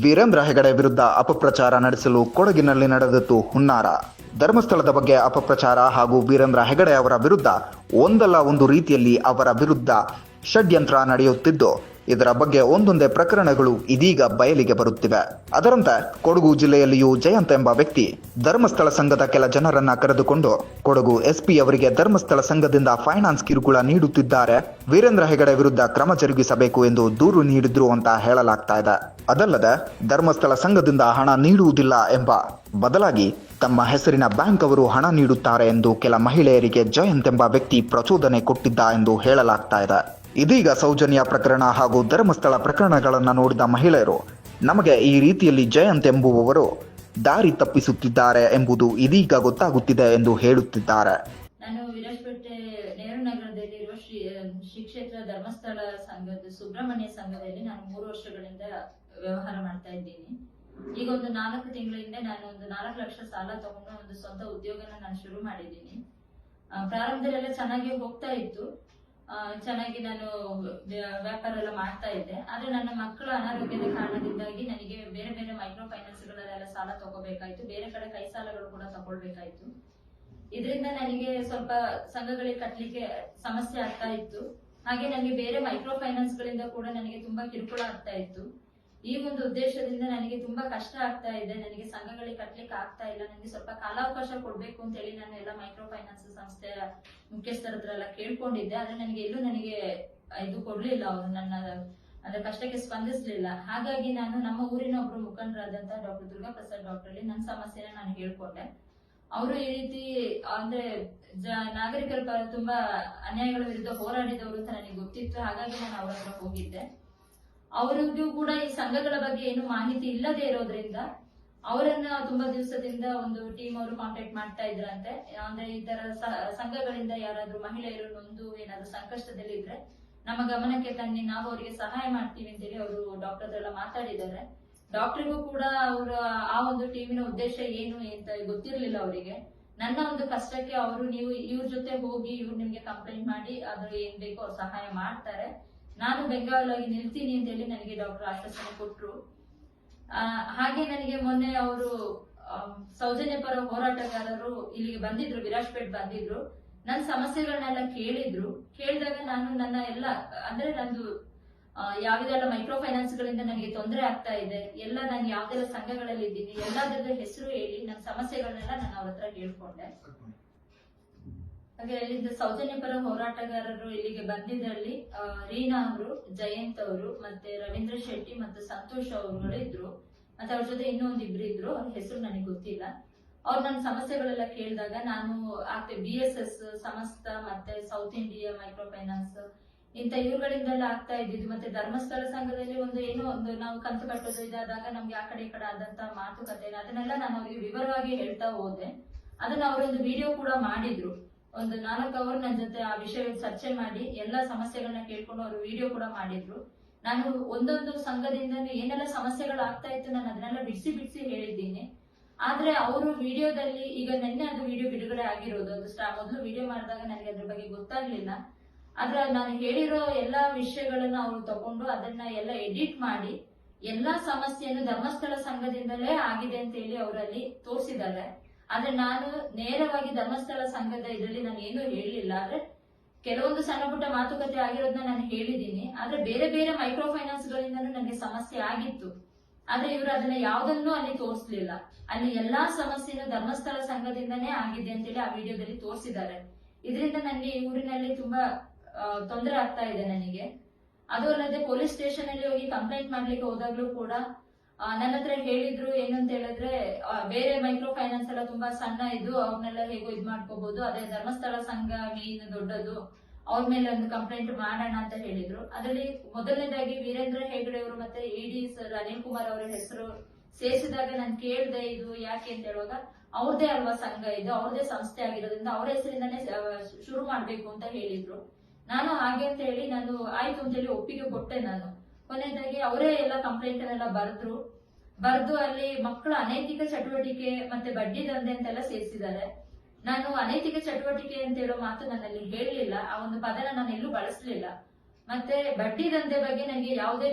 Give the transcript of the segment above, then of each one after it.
ವೀರೇಂದ್ರ ಹೆಗಡೆ ವಿರುದ್ಧ ಅಪಪ್ರಚಾರ ನಡೆಸಲು ಕೊಡಗಿನಲ್ಲಿ ನಡೆದಿತ್ತು ಹುನ್ನಾರ. ಧರ್ಮಸ್ಥಳದ ಬಗ್ಗೆ ಅಪಪ್ರಚಾರ ಹಾಗೂ ವೀರೇಂದ್ರ ಹೆಗಡೆ ಅವರ ವಿರುದ್ಧ ಒಂದಲ್ಲ ಒಂದು ರೀತಿಯಲ್ಲಿ ಅವರ ವಿರುದ್ಧ ಷಡ್ಯಂತ್ರ ನಡೆಯುತ್ತಿದ್ದು, ಇದರ ಬಗ್ಗೆ ಒಂದೊಂದೇ ಪ್ರಕರಣಗಳು ಇದೀಗ ಬಯಲಿಗೆ ಬರುತ್ತಿವೆ. ಅದರಂತೆ ಕೊಡಗು ಜಿಲ್ಲೆಯಲ್ಲಿಯೂ ಜಯಂತ್ ಎಂಬ ವ್ಯಕ್ತಿ ಧರ್ಮಸ್ಥಳ ಸಂಘದ ಕೆಲ ಜನರನ್ನ ಕರೆದುಕೊಂಡು ಕೊಡಗು ಎಸ್ಪಿ ಅವರಿಗೆ ಧರ್ಮಸ್ಥಳ ಸಂಘದಿಂದ ಫೈನಾನ್ಸ್ ಕಿರುಕುಳ ನೀಡುತ್ತಿದ್ದಾರೆ, ವೀರೇಂದ್ರ ಹೆಗಡೆ ವಿರುದ್ಧ ಕ್ರಮ ಜರುಗಿಸಬೇಕು ಎಂದು ದೂರು ನೀಡಿದ್ರು ಅಂತ ಹೇಳಲಾಗ್ತಾ ಇದೆ. ಅದಲ್ಲದೆ ಧರ್ಮಸ್ಥಳ ಸಂಘದಿಂದ ಹಣ ನೀಡುವುದಿಲ್ಲ ಎಂಬ ಬದಲಾಗಿ ತಮ್ಮ ಹೆಸರಿನ ಬ್ಯಾಂಕ್ ಅವರು ಹಣ ನೀಡುತ್ತಾರೆ ಎಂದು ಕೆಲ ಮಹಿಳೆಯರಿಗೆ ಜಯಂತ್ ಎಂಬ ವ್ಯಕ್ತಿ ಪ್ರಚೋದನೆ ಕೊಟ್ಟಿದ್ದ ಎಂದು ಹೇಳಲಾಗ್ತಾ ಇದೆ. ಇದೀಗ ಸೌಜನ್ಯ ಪ್ರಕರಣ ಹಾಗೂ ಧರ್ಮಸ್ಥಳ ಪ್ರಕರಣಗಳನ್ನು ನೋಡಿದ ಮಹಿಳೆಯರು ನಮಗೆ ಈ ರೀತಿಯಲ್ಲಿ ಜಯಂತ್ ಎಂಬುವವರು ದಾರಿ ತಪ್ಪಿಸುತ್ತಿದ್ದಾರೆ ಎಂಬುದು ಇದೀಗ ಗೊತ್ತಾಗುತ್ತಿದೆ ಎಂದು ಹೇಳುತ್ತಿದ್ದಾರೆ. ನಾನು ವಿರಾಜಪೇಟೆ ನೆಹರು ನಗರದಲ್ಲಿರುವ ಶ್ರೀ ಕ್ಷೇತ್ರ ಧರ್ಮಸ್ಥಳ ಸಂಘದ ಸುಬ್ರಹ್ಮಣ್ಯ ಸಂಘದಲ್ಲಿ ನಾನು 3 ವರ್ಷಗಳಿಂದ ವ್ಯವಹಾರ ಮಾಡ್ತಾ ಇದ್ದೀನಿ. ಈಗ ಒಂದು 4 ತಿಂಗಳಿಂದ ನಾನು ಒಂದು 4 ಲಕ್ಷ ಸಾಲ ತಗೊಂಡು ಒಂದು ಸ್ವಂತ ಉದ್ಯೋಗನ ನಾನು ಶುರು ಮಾಡಿದ್ದೀನಿ. ಪ್ರಾರಂಭದಲ್ಲೆಲ್ಲ ಚೆನ್ನಾಗಿ ಹೋಗ್ತಾ ಇತ್ತು, ಚೆನ್ನಾಗಿ ನಾನು ವ್ಯಾಪಾರ ಎಲ್ಲ ಮಾಡ್ತಾ ಇದ್ದೆ. ಆದ್ರೆ ನನ್ನ ಮಕ್ಕಳ ಅನಾರೋಗ್ಯದ ಕಾರಣದಿಂದಾಗಿ ನನಗೆ ಬೇರೆ ಬೇರೆ ಮೈಕ್ರೋ ಫೈನಾನ್ಸ್ ಗಳಲ್ಲೆಲ್ಲ ಸಾಲ ತಗೋಬೇಕಾಯ್ತು, ಬೇರೆ ಕಡೆ ಕೈ ಸಾಲಗಳು ಕೂಡ ತಗೊಳ್ಬೇಕಾಯ್ತು. ಇದರಿಂದ ನನಗೆ ಸ್ವಲ್ಪ ಸಂಘಗಳಿಗೆ ಕಟ್ಟಲಿಕ್ಕೆ ಸಮಸ್ಯೆ ಆಗ್ತಾ ಇತ್ತು. ಹಾಗೆ ನನಗೆ ಬೇರೆ ಮೈಕ್ರೋ ಫೈನಾನ್ಸ್ ಗಳಿಂದ ಕೂಡ ನನಗೆ ತುಂಬಾ ಕಿರುಕುಳ ಆಗ್ತಾ ಇತ್ತು. ಈ ಒಂದು ಉದ್ದೇಶದಿಂದ ನನಗೆ ತುಂಬಾ ಕಷ್ಟ ಆಗ್ತಾ ಇದೆ, ನನಗೆ ಸಂಘಗಳಿಗೆ ಕಟ್ಟಲಿಕ್ಕೆ ಆಗ್ತಾ ಇಲ್ಲ, ನನಗೆ ಸ್ವಲ್ಪ ಕಾಲಾವಕಾಶ ಕೊಡ್ಬೇಕು ಅಂತ ಹೇಳಿ ನಾನು ಎಲ್ಲ ಮೈಕ್ರೋ ಫೈನಾನ್ಸ್ ಸಂಸ್ಥೆಯ ಮುಖ್ಯಸ್ಥರ ಹತ್ರ ಎಲ್ಲ ಕೇಳ್ಕೊಂಡಿದ್ದೆ. ಆದ್ರೆ ನನಗೆ ಇದು ಕೊಡ್ಲಿಲ್ಲ, ಅವರು ನನ್ನ ಅದರ ಕಷ್ಟಕ್ಕೆ ಸ್ಪಂದಿಸ್ಲಿಲ್ಲ. ಹಾಗಾಗಿ ನಾನು ನಮ್ಮ ಊರಿನ ಒಬ್ರು ಮುಖಂಡರಾದಂತಹ ಡಾಕ್ಟರ್ ದುರ್ಗಾ ಪ್ರಸಾದ್ ಡಾಕ್ಟರ್ ಅಲ್ಲಿ ನನ್ನ ಸಮಸ್ಯೆನ ನಾನು ಹೇಳ್ಕೊಂಡೆ. ಅವರು ಈ ರೀತಿ ಅಂದ್ರೆ ನಾಗರಿಕರ ಪರ ತುಂಬಾ ಅನ್ಯಾಯಗಳ ವಿರುದ್ಧ ಹೋರಾಡಿದವರು ಅಂತ ನನಗೆ ಗೊತ್ತಿತ್ತು. ಹಾಗಾಗಿ ನಾನು ಅವರ ಹತ್ರ ಹೋಗಿದ್ದೆ. ಅವರಿಗೂ ಕೂಡ ಈ ಸಂಘಗಳ ಬಗ್ಗೆ ಏನು ಮಾಹಿತಿ ಇಲ್ಲದೆ ಇರೋದ್ರಿಂದ ಅವರನ್ನ ತುಂಬಾ ದಿವಸದಿಂದ ಒಂದು ಟೀಮ್ ಅವರು ಕಾಂಟ್ಯಾಕ್ಟ್ ಮಾಡ್ತಾ ಇದ್ರಂತೆ. ಅಂದ್ರೆ ಈ ತರ ಸಂಘಗಳಿಂದ ಯಾರಾದ್ರೂ ಮಹಿಳೆಯರು ನೊಂದು ಏನಾದ್ರು ಸಂಕಷ್ಟದಲ್ಲಿ ಇದ್ರೆ ನಮ್ಮ ಗಮನಕ್ಕೆ ತನ್ನಿ, ನಾವು ಅವರಿಗೆ ಸಹಾಯ ಮಾಡ್ತೀವಿ ಅಂತೇಳಿ ಅವರು ಡಾಕ್ಟರ್ ಹತ್ರ ಎಲ್ಲ ಮಾತಾಡಿದ್ದಾರೆ. ಡಾಕ್ಟರ್ಗೂ ಕೂಡ ಅವರ ಆ ಒಂದು ಟೀಮಿನ ಉದ್ದೇಶ ಏನು ಅಂತ ಗೊತ್ತಿರ್ಲಿಲ್ಲ ಅವರಿಗೆ. ನನ್ನ ಒಂದು ಕಷ್ಟಕ್ಕೆ ಅವರು ನೀವು ಇವ್ರ ಜೊತೆ ಹೋಗಿ ಇವ್ರು ನಿಮ್ಗೆ ಕಂಪ್ಲೇಂಟ್ ಮಾಡಿ ಅದ್ರ ಏನ್ ಬೇಕೋ ಅವ್ರು ಸಹಾಯ ಮಾಡ್ತಾರೆ, ನಾನು ಬೆಂಗಾವಲಾಗಿ ನಿಲ್ತೀನಿ ಅಂತ ಹೇಳಿ ನನಗೆ ಡಾಕ್ಟರ್ ಆಶ್ವಾಸನೆ ಕೊಟ್ರು. ಹಾಗೆ ನನಗೆ ಮೊನ್ನೆ ಅವರು ಸೌಜನ್ಯ ಪರ ಹೋರಾಟಗಾರರು ಇಲ್ಲಿಗೆ ಬಂದಿದ್ರು, ವಿರಾಜಪೇಟ್ ಬಂದಿದ್ರು. ನನ್ನ ಸಮಸ್ಯೆಗಳನ್ನೆಲ್ಲ ಕೇಳಿದಾಗ ನಾನು ನನ್ನ ಎಲ್ಲ ಅಂದ್ರೆ ನಂದು ಯಾವ್ದೆಲ್ಲ ಮೈಕ್ರೋ ಫೈನಾನ್ಸ್ ಗಳಿಂದ ನನಗೆ ತೊಂದರೆ ಆಗ್ತಾ ಇದೆ, ಎಲ್ಲ ನಾನು ಯಾವ್ದೆಲ್ಲ ಸಂಘಗಳಲ್ಲಿ ಇದ್ದೀನಿ ಎಲ್ಲಾದ್ರದ ಹೆಸರು ಹೇಳಿ ನನ್ನ ಸಮಸ್ಯೆಗಳನ್ನೆಲ್ಲ ನಾನು ಅವ್ರ ಹತ್ರ ಹೇಳ್ಕೊಂಡೆ. ಹಾಗೆ ಅಲ್ಲಿಂದ ಸೌಜನ್ಯ ಪರ ಹೋರಾಟಗಾರರು ಇಲ್ಲಿಗೆ ಬಂದಿದ್ದಲ್ಲಿ ರೀನಾ ಅವರು, ಜಯಂತ್ ಅವರು, ಮತ್ತೆ ರವೀಂದ್ರ ಶೆಟ್ಟಿ ಮತ್ತು ಸಂತೋಷ್ ಅವರುಗಳು ಇದ್ರು. ಮತ್ತೆ ಅವ್ರ ಜೊತೆ ಇನ್ನೊಂದು ಇಬ್ರು ಇದ್ರು, ಅವ್ರ ಹೆಸರು ನನಗೆ ಗೊತ್ತಿಲ್ಲ. ಅವ್ರು ನನ್ನ ಸಮಸ್ಯೆಗಳೆಲ್ಲ ಕೇಳಿದಾಗ ನಾನು BSS ಸಮಸ್ತ ಮತ್ತೆ ಸೌತ್ ಇಂಡಿಯಾ ಮೈಕ್ರೋ ಫೈನಾನ್ಸ್ ಇಂತ ಇವುಗಳಿಂದೆಲ್ಲ ಆಗ್ತಾ ಇದ್ದಿದ್ದು. ಮತ್ತೆ ಧರ್ಮಸ್ಥಳ ಸಂಘದಲ್ಲಿ ಒಂದು ನಾವು ಕಂತು ಕಟ್ಟೋದು ಇದಾದಾಗ ನಮ್ಗೆ ಆ ಕಡೆ ಈ ಕಡೆ ಆದಂತ ಮಾತುಕತೆ ಅದನ್ನೆಲ್ಲ ನಾನು ಅವ್ರಿಗೆ ವಿವರವಾಗಿ ಹೇಳ್ತಾ ಹೋದೆ. ಅದನ್ನ ಅವರೊಂದು ವಿಡಿಯೋ ಕೂಡ ಮಾಡಿದ್ರು. ಒಂದು 4 ಅವರ್ ನನ್ನ ಜೊತೆ ಆ ವಿಷಯ ಚರ್ಚೆ ಮಾಡಿ ಎಲ್ಲಾ ಸಮಸ್ಯೆಗಳನ್ನ ಕೇಳ್ಕೊಂಡು ಅವರು ವಿಡಿಯೋ ಕೂಡ ಮಾಡಿದ್ರು. ನಾನು ಒಂದೊಂದು ಸಂಘದಿಂದ ಏನೆಲ್ಲ ಸಮಸ್ಯೆಗಳು ಆಗ್ತಾ ಇತ್ತು ನಾನು ಅದನ್ನೆಲ್ಲ ಬಿಡಿಸಿ ಹೇಳಿದ್ದೀನಿ. ಆದ್ರೆ ಅವರು ವಿಡಿಯೋದಲ್ಲಿ ಈಗ ನೆನ್ನೆ ಅದು ವಿಡಿಯೋ ಬಿಡುಗಡೆ ಆಗಿರೋದು, ಅದು ಮೊದಲು ವಿಡಿಯೋ ಮಾಡಿದಾಗ ನನಗೆ ಅದ್ರ ಬಗ್ಗೆ ಗೊತ್ತಾಗ್ಲಿಲ್ಲ. ಆದ್ರೆ ನಾನು ಹೇಳಿರೋ ಎಲ್ಲಾ ವಿಷಯಗಳನ್ನ ಅವರು ತಗೊಂಡು ಅದನ್ನ ಎಲ್ಲ ಎಡಿಟ್ ಮಾಡಿ ಎಲ್ಲಾ ಸಮಸ್ಯೆಯನ್ನು ಧರ್ಮಸ್ಥಳ ಸಂಘದಿಂದಲೇ ಆಗಿದೆ ಅಂತ ಹೇಳಿ ಅವರಲ್ಲಿ ತೋರಿಸಿದ್ದಾರೆ. ಆದ್ರೆ ನಾನು ನೇರವಾಗಿ ಧರ್ಮಸ್ಥಳ ಸಂಘದ ಇದರಲ್ಲಿ ನಾನು ಏನು ಹೇಳಲಿಲ್ಲ. ಆದ್ರೆ ಕೆಲವೊಂದು ಸಣ್ಣ ಪುಟ್ಟ ಮಾತುಕತೆ ಆಗಿರೋದನ್ನ ನಾನು ಹೇಳಿದ್ದೀನಿ. ಆದ್ರೆ ಬೇರೆ ಬೇರೆ ಮೈಕ್ರೋ ಫೈನಾನ್ಸ್ ಗಳಿಂದನೂ ನನಗೆ ಸಮಸ್ಯೆ ಆಗಿತ್ತು. ಆದ್ರೆ ಇವರು ಅದನ್ನ ಯಾವ್ದನ್ನೂ ಅಲ್ಲಿ ತೋರಿಸ್ಲಿಲ್ಲ. ಅಲ್ಲಿ ಎಲ್ಲಾ ಸಮಸ್ಯೆನೂ ಧರ್ಮಸ್ಥಳ ಸಂಘದಿಂದನೇ ಆಗಿದೆ ಅಂತೇಳಿ ಆ ವಿಡಿಯೋದಲ್ಲಿ ತೋರಿಸಿದ್ದಾರೆ. ಇದರಿಂದ ನನಗೆ ಈ ಊರಿನಲ್ಲಿ ತುಂಬಾ ತೊಂದರೆ ಆಗ್ತಾ ಇದೆ ನನಗೆ. ಅದು ಅಲ್ಲದೆ ಪೊಲೀಸ್ ಸ್ಟೇಷನ್ ಅಲ್ಲಿ ಹೋಗಿ ಕಂಪ್ಲೇಂಟ್ ಮಾಡ್ಲಿಕ್ಕೆ ಹೋದಾಗ್ಲೂ ಕೂಡ ನನ್ನ ಹತ್ರ ಹೇಳಿದ್ರು ಏನಂತ ಹೇಳಿದ್ರೆ, ಬೇರೆ ಮೈಕ್ರೋ ಫೈನಾನ್ಸ್ ಎಲ್ಲ ತುಂಬಾ ಸಣ್ಣ ಇದು ಅವ್ರನ್ನೆಲ್ಲ ಹೇಗೋ ಇದ್ ಮಾಡ್ಕೋಬಹುದು, ಅದೇ ಧರ್ಮಸ್ಥಳ ಸಂಘ ಮೇನ್ ದೊಡ್ಡದು, ಅವ್ರ ಮೇಲೆ ಒಂದು ಕಂಪ್ಲೇಂಟ್ ಮಾಡೋಣ ಅಂತ ಹೇಳಿದ್ರು. ಅದರಲ್ಲಿ ಮೊದಲನೇದಾಗಿ ವೀರೇಂದ್ರ ಹೆಗಡೆ ಅವರು ಮತ್ತೆ ED ಸರ್ ಅನಿಲ್ ಕುಮಾರ್ ಅವರ ಹೆಸರು ಸೇರಿಸಿದಾಗ ನಾನು ಕೇಳಿದೆ ಇದು ಯಾಕೆ ಅಂತ ಹೇಳುವಾಗ, ಅವ್ರದೇ ಅಲ್ವಾ ಸಂಘ, ಇದು ಅವ್ರದೇ ಸಂಸ್ಥೆ ಆಗಿರೋದ್ರಿಂದ ಅವ್ರ ಹೆಸರಿಂದಾನೇ ಶುರು ಮಾಡ್ಬೇಕು ಅಂತ ಹೇಳಿದ್ರು. ನಾನು ಹಾಗೆ ಅಂತ ಹೇಳಿ ನಾನು ಆಯ್ತು ಅಂತ ಹೇಳಿ ಒಪ್ಪಿಗೆ ಕೊಟ್ಟೆ. ನಾನು ಕೊನೆಯದಾಗಿ ಅವರೇ ಎಲ್ಲ ಕಂಪ್ಲೇಂಟ್ ಅನ್ನೆಲ್ಲ ಬರೆದು ಅಲ್ಲಿ ಮಕ್ಕಳ ಅನೈತಿಕ ಚಟುವಟಿಕೆ ಮತ್ತೆ ಬಡ್ಡಿ ದಂಧೆ ಅಂತೆಲ್ಲ ಸೇರಿಸಿದ್ದಾರೆ. ನಾನು ಅನೈತಿಕ ಚಟುವಟಿಕೆ ಅಂತ ಹೇಳೋ ಮಾತು ನನ್ನಲ್ಲಿ ಹೇಳಲಿಲ್ಲ, ಆ ಒಂದು ಪದನ ನಾನು ಎಲ್ಲೂ ಬಳಸಲಿಲ್ಲ. ಮತ್ತೆ ಬಡ್ಡಿ ದಂಧೆ ಬಗ್ಗೆ ನನಗೆ ಯಾವುದೇ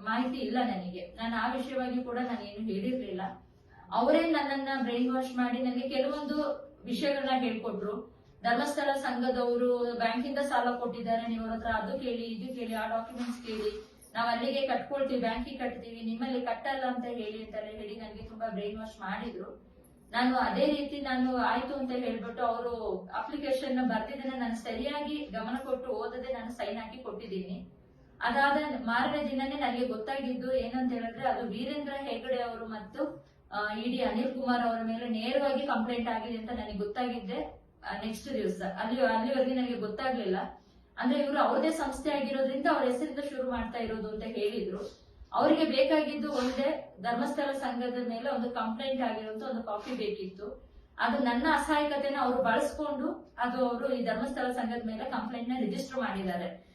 ಮಾಹಿತಿ ಇಲ್ಲ ನನಗೆ. ನಾನು ಆ ವಿಷಯವಾಗಿ ಕೂಡ ನಾನು ಏನು ಹೇಳಿರ್ಲಿಲ್ಲ. ಅವರೇ ನನ್ನನ್ನ ಬ್ರೈನ್ ವಾಶ್ ಮಾಡಿ ನನಗೆ ಕೆಲವೊಂದು ವಿಷಯಗಳನ್ನ ಹೇಳ್ಕೊಟ್ರು. ಧರ್ಮಸ್ಥಳ ಸಂಘದವರು ಬ್ಯಾಂಕಿಂದ ಸಾಲ ಕೊಟ್ಟಿದ್ದಾರೆ, ನೀವು ಅವ್ರ ಹತ್ರ ಅದು ಕೇಳಿ, ಇದು ಕೇಳಿ, ಆ ಡಾಕ್ಯುಮೆಂಟ್ಸ್ ಕೇಳಿ, ನಾವ್ ಅಲ್ಲಿಗೆ ಕಟ್ಕೊಳ್ತೀವಿ, ಬ್ಯಾಂಕಿಗೆ ಕಟ್ತೀವಿ, ನಿಮ್ಮಲ್ಲಿ ಕಟ್ಟಲ್ಲ ಅಂತ ಹೇಳಿ ಅಂತೆಲ್ಲ ಹೇಳಿ ನನಗೆ ತುಂಬಾ ಬ್ರೈನ್ ವಾಶ್ ಮಾಡಿದ್ರು. ನಾನು ಅದೇ ರೀತಿ ನಾನು ಆಯ್ತು ಅಂತ ಹೇಳ್ಬಿಟ್ಟು ಅವರು ಅಪ್ಲಿಕೇಶನ್ ಬರ್ದಿದ್ದನ್ನ ನಾನು ಸರಿಯಾಗಿ ಗಮನ ಕೊಟ್ಟು ಓದದೆ ನಾನು ಸೈನ್ ಹಾಕಿ ಕೊಟ್ಟಿದ್ದೀನಿ. ಅದಾದ ಮಾರನೇ ದಿನನೇ ನನಗೆ ಗೊತ್ತಾಗಿದ್ದು ಏನಂತ ಹೇಳಿದ್ರೆ, ಅದು ವೀರೇಂದ್ರ ಹೆಗಡೆ ಅವರು ಮತ್ತು ಇಡಿ ಅನಿಲ್ ಕುಮಾರ್ ಅವರ ಮೇಲೆ ನೇರವಾಗಿ ಕಂಪ್ಲೇಂಟ್ ಆಗಿದೆ ಅಂತ ನನಗೆ ಗೊತ್ತಾಗಿದ್ದೆ ನೆಕ್ಸ್ಟ್ ದಿವಸ. ಅಲ್ಲಿವರೆಗೆ ನನಗೆ ಗೊತ್ತಾಗ್ಲಿಲ್ಲ. ಅಂದ್ರೆ ಇವರು ಅವ್ರದೇ ಸಂಸ್ಥೆ ಆಗಿರೋದ್ರಿಂದ ಅವ್ರ ಹೆಸರಿಂದ ಶುರು ಮಾಡ್ತಾ ಇರೋದು ಅಂತ ಹೇಳಿದ್ರು. ಅವರಿಗೆ ಬೇಕಾಗಿದ್ದು ಒಂದೇ, ಧರ್ಮಸ್ಥಳ ಸಂಘದ ಮೇಲೆ ಒಂದು ಕಂಪ್ಲೇಂಟ್ ಆಗಿರುವಂತ ಒಂದು ಕಾಪಿ ಬೇಕಿತ್ತು. ಅದು ನನ್ನ ಅಸಹಾಯಕತೆನ ಅವರು ಬಳಸ್ಕೊಂಡು ಅದು ಅವರು ಈ ಧರ್ಮಸ್ಥಳ ಸಂಘದ ಮೇಲೆ ಕಂಪ್ಲೇಂಟ್ ನ ರಿಜಿಸ್ಟರ್ ಮಾಡಿದ್ದಾರೆ.